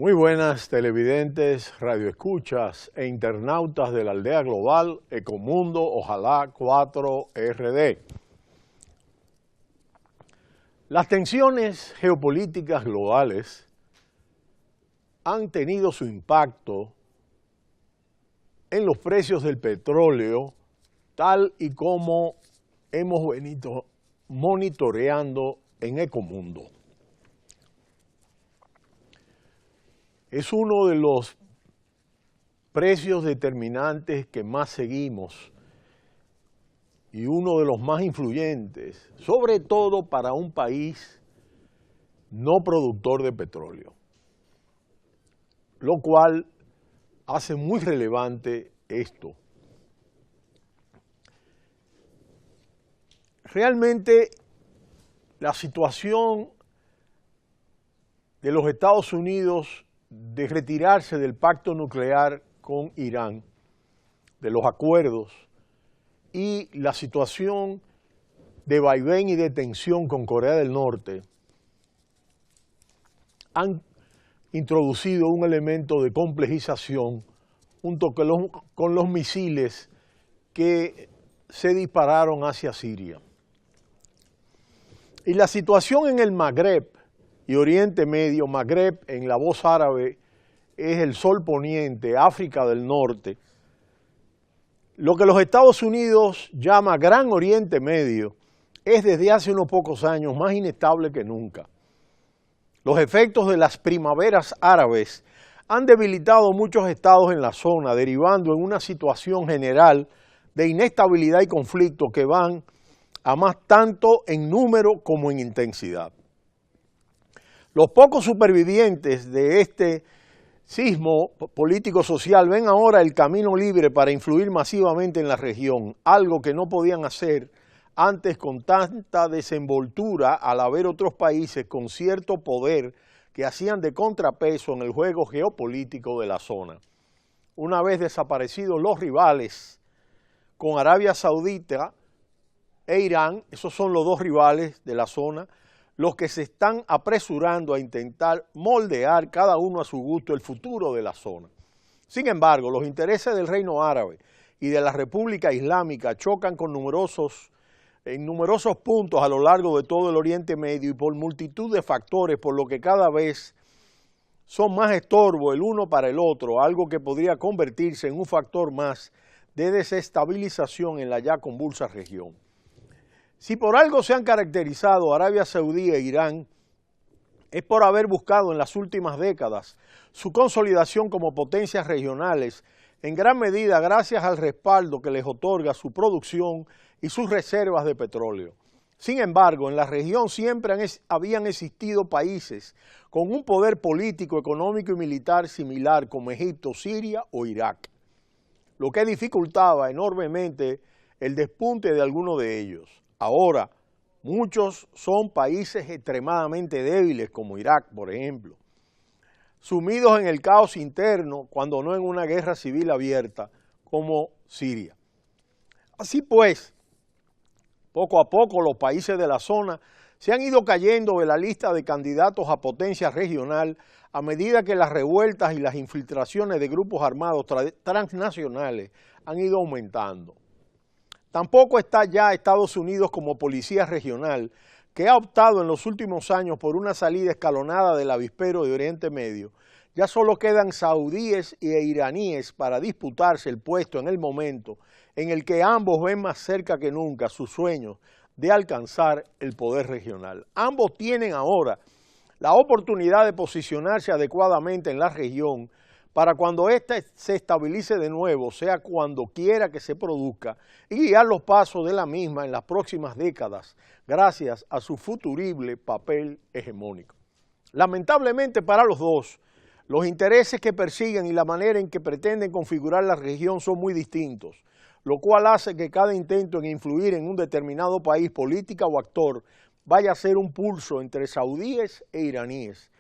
Muy buenas televidentes, radioescuchas e internautas de la aldea global Ecomundo Ojalá 4RD. Las tensiones geopolíticas globales han tenido su impacto en los precios del petróleo, tal y como hemos venido monitoreando en Ecomundo. Es uno de los precios determinantes que más seguimos y uno de los más influyentes, sobre todo para un país no productor de petróleo, lo cual hace muy relevante esto. Realmente la situación de los Estados Unidos de retirarse del pacto nuclear con Irán, de los acuerdos, y la situación de vaivén y de tensión con Corea del Norte, han introducido un elemento de complejización junto con los misiles que se dispararon hacia Siria. Y la situación en el Magreb y Oriente Medio, Magreb en la voz árabe es el Sol Poniente, África del Norte, lo que los Estados Unidos llama Gran Oriente Medio, es desde hace unos pocos años más inestable que nunca. Los efectos de las primaveras árabes han debilitado muchos estados en la zona, derivando en una situación general de inestabilidad y conflicto que van a más tanto en número como en intensidad. Los pocos supervivientes de este sismo político-social ven ahora el camino libre para influir masivamente en la región, algo que no podían hacer antes con tanta desenvoltura al haber otros países con cierto poder que hacían de contrapeso en el juego geopolítico de la zona. Una vez desaparecidos los rivales con Arabia Saudita e Irán, esos son los dos rivales de la zona, los que se están apresurando a intentar moldear cada uno a su gusto el futuro de la zona. Sin embargo, los intereses del Reino Árabe y de la República Islámica chocan en numerosos puntos a lo largo de todo el Oriente Medio y por multitud de factores, por lo que cada vez son más estorbo el uno para el otro, algo que podría convertirse en un factor más de desestabilización en la ya convulsa región. Si por algo se han caracterizado Arabia Saudí e Irán, es por haber buscado en las últimas décadas su consolidación como potencias regionales, en gran medida gracias al respaldo que les otorga su producción y sus reservas de petróleo. Sin embargo, en la región siempre habían existido países con un poder político, económico y militar similar como Egipto, Siria o Irak, lo que dificultaba enormemente el despunte de algunos de ellos. Ahora, muchos son países extremadamente débiles, como Irak, por ejemplo, sumidos en el caos interno, cuando no en una guerra civil abierta, como Siria. Así pues, poco a poco los países de la zona se han ido cayendo de la lista de candidatos a potencia regional a medida que las revueltas y las infiltraciones de grupos armados transnacionales han ido aumentando. Tampoco está ya Estados Unidos como policía regional, que ha optado en los últimos años por una salida escalonada del avispero de Oriente Medio. Ya solo quedan saudíes e iraníes para disputarse el puesto en el momento en el que ambos ven más cerca que nunca sus sueños de alcanzar el poder regional. Ambos tienen ahora la oportunidad de posicionarse adecuadamente en la región para cuando ésta se estabilice de nuevo, sea cuando quiera que se produzca, y guiar los pasos de la misma en las próximas décadas, gracias a su futurible papel hegemónico. Lamentablemente para los dos, los intereses que persiguen y la manera en que pretenden configurar la región son muy distintos, lo cual hace que cada intento en influir en un determinado país, política o actor, vaya a ser un pulso entre saudíes e iraníes.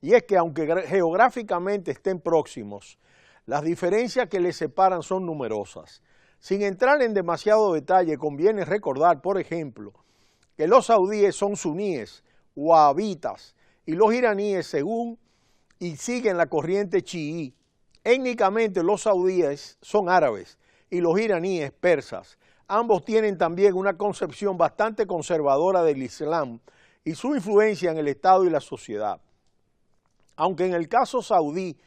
Y es que aunque geográficamente estén próximos, las diferencias que les separan son numerosas. Sin entrar en demasiado detalle, conviene recordar, por ejemplo, que los saudíes son suníes, wahabitas, y los iraníes, según y siguen la corriente chií. Étnicamente los saudíes son árabes y los iraníes persas. Ambos tienen también una concepción bastante conservadora del Islam y su influencia en el Estado y la sociedad. Aunque en el caso saudí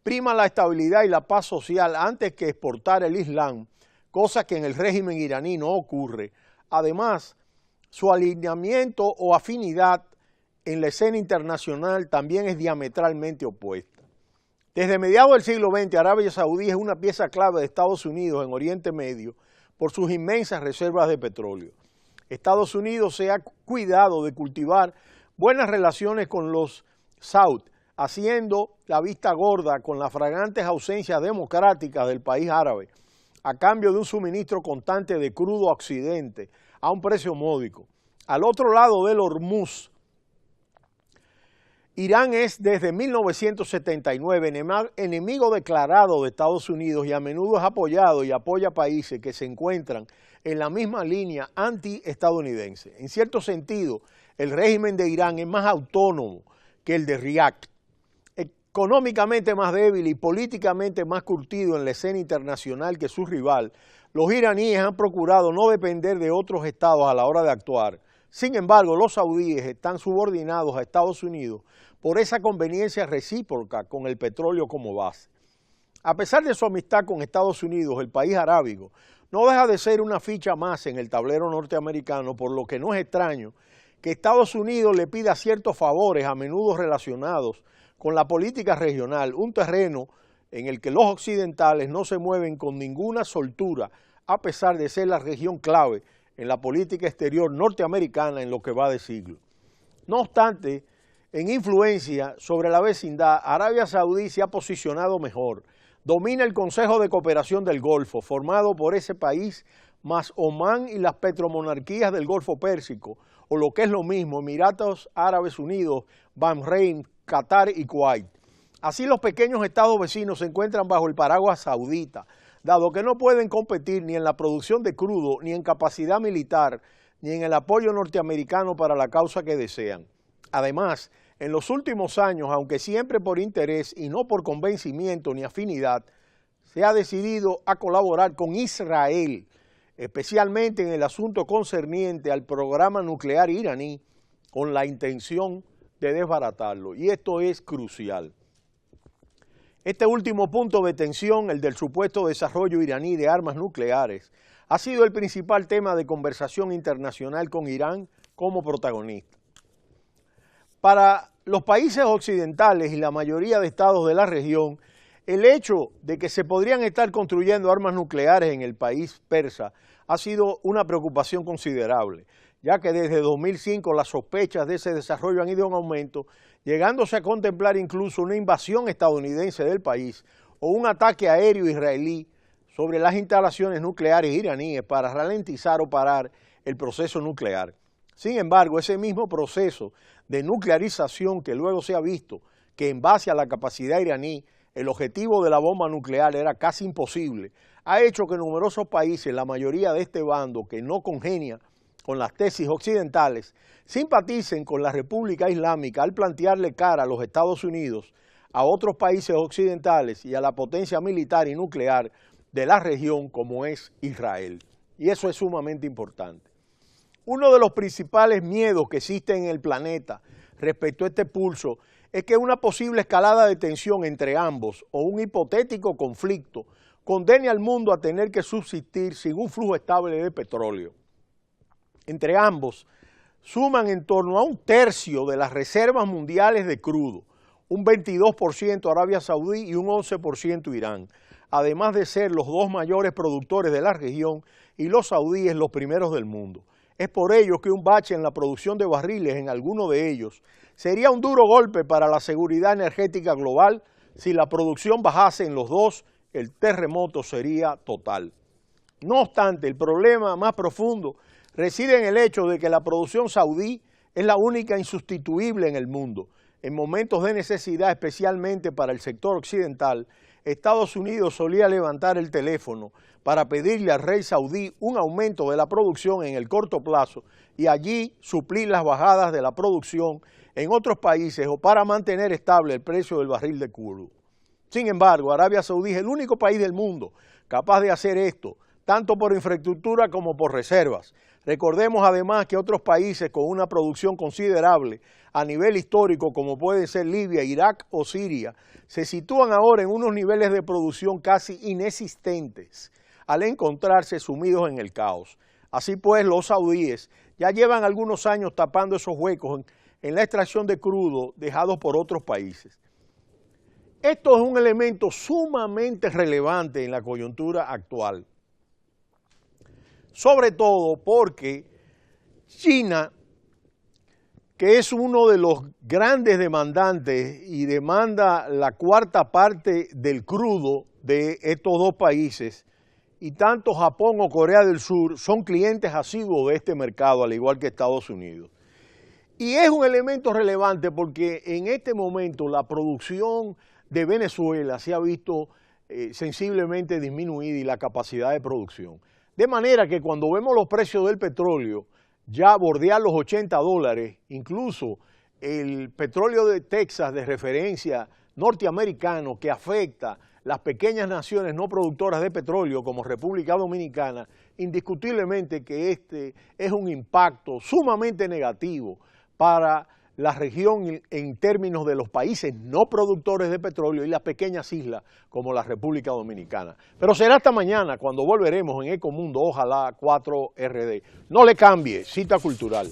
prima la estabilidad y la paz social antes que exportar el Islam, cosa que en el régimen iraní no ocurre. Además, su alineamiento o afinidad en la escena internacional también es diametralmente opuesta. Desde mediados del siglo XX, Arabia Saudí es una pieza clave de Estados Unidos en Oriente Medio por sus inmensas reservas de petróleo. Estados Unidos se ha cuidado de cultivar buenas relaciones con los Saud, haciendo la vista gorda con las fragantes ausencias democráticas del país árabe, a cambio de un suministro constante de crudo a Occidente a un precio módico. Al otro lado del Hormuz, Irán es desde 1979 enemigo declarado de Estados Unidos y a menudo es apoyado y apoya países que se encuentran en la misma línea anti-estadounidense. En cierto sentido, el régimen de Irán es más autónomo que el de Riad, económicamente más débil y políticamente más curtido en la escena internacional que su rival. Los iraníes han procurado no depender de otros estados a la hora de actuar. Sin embargo, los saudíes están subordinados a Estados Unidos por esa conveniencia recíproca con el petróleo como base. A pesar de su amistad con Estados Unidos, el país arábigo no deja de ser una ficha más en el tablero norteamericano, por lo que no es extraño que Estados Unidos le pida ciertos favores a menudo relacionados con la política regional, un terreno en el que los occidentales no se mueven con ninguna soltura, a pesar de ser la región clave en la política exterior norteamericana en lo que va de siglo. No obstante, en influencia sobre la vecindad, Arabia Saudí se ha posicionado mejor. Domina el Consejo de Cooperación del Golfo, formado por ese país, más Omán y las petromonarquías del Golfo Pérsico, o lo que es lo mismo, Emiratos Árabes Unidos, Bahrein, Qatar y Kuwait. Así los pequeños estados vecinos se encuentran bajo el paraguas saudita, dado que no pueden competir ni en la producción de crudo, ni en capacidad militar, ni en el apoyo norteamericano para la causa que desean. Además, en los últimos años, aunque siempre por interés y no por convencimiento ni afinidad, se ha decidido a colaborar con Israel, especialmente en el asunto concerniente al programa nuclear iraní, con la intención de desbaratarlo, y esto es crucial. Este último punto de tensión, el del supuesto desarrollo iraní de armas nucleares, ha sido el principal tema de conversación internacional con Irán como protagonista. Para los países occidentales y la mayoría de estados de la región, el hecho de que se podrían estar construyendo armas nucleares en el país persa ha sido una preocupación considerable, ya que desde 2005 las sospechas de ese desarrollo han ido en aumento, llegándose a contemplar incluso una invasión estadounidense del país o un ataque aéreo israelí sobre las instalaciones nucleares iraníes para ralentizar o parar el proceso nuclear. Sin embargo, ese mismo proceso de nuclearización que luego se ha visto que en base a la capacidad iraní el objetivo de la bomba nuclear era casi imposible, ha hecho que numerosos países, la mayoría de este bando que no congenia con las tesis occidentales, simpaticen con la República Islámica al plantearle cara a los Estados Unidos, a otros países occidentales y a la potencia militar y nuclear de la región como es Israel. Y eso es sumamente importante. Uno de los principales miedos que existen en el planeta respecto a este pulso es que una posible escalada de tensión entre ambos o un hipotético conflicto condene al mundo a tener que subsistir sin un flujo estable de petróleo. Entre ambos suman en torno a un tercio de las reservas mundiales de crudo, un 22% Arabia Saudí y un 11% Irán, además de ser los dos mayores productores de la región y los saudíes los primeros del mundo. Es por ello que un bache en la producción de barriles en alguno de ellos sería un duro golpe para la seguridad energética global. Si la producción bajase en los dos, el terremoto sería total. No obstante, el problema más profundo reside en el hecho de que la producción saudí es la única insustituible en el mundo. En momentos de necesidad, especialmente para el sector occidental, Estados Unidos solía levantar el teléfono para pedirle al rey saudí un aumento de la producción en el corto plazo y allí suplir las bajadas de la producción en otros países o para mantener estable el precio del barril de crudo. Sin embargo, Arabia Saudí es el único país del mundo capaz de hacer esto, tanto por infraestructura como por reservas. Recordemos además que otros países con una producción considerable a nivel histórico, como pueden ser Libia, Irak o Siria, se sitúan ahora en unos niveles de producción casi inexistentes al encontrarse sumidos en el caos. Así pues, los saudíes ya llevan algunos años tapando esos huecos en la extracción de crudo dejados por otros países. Esto es un elemento sumamente relevante en la coyuntura actual, sobre todo porque China, que es uno de los grandes demandantes y demanda la cuarta parte del crudo de estos dos países, y tanto Japón o Corea del Sur son clientes asiduos de este mercado, al igual que Estados Unidos. Y es un elemento relevante porque en este momento la producción de Venezuela se ha visto sensiblemente disminuida y la capacidad de producción. De manera que cuando vemos los precios del petróleo ya bordear los $80, incluso el petróleo de Texas de referencia norteamericano que afecta las pequeñas naciones no productoras de petróleo como República Dominicana, indiscutiblemente que este es un impacto sumamente negativo para la región en términos de los países no productores de petróleo y las pequeñas islas como la República Dominicana. Pero será hasta mañana cuando volveremos en Ecomundo, ojalá 4RD. No le cambie, cita cultural.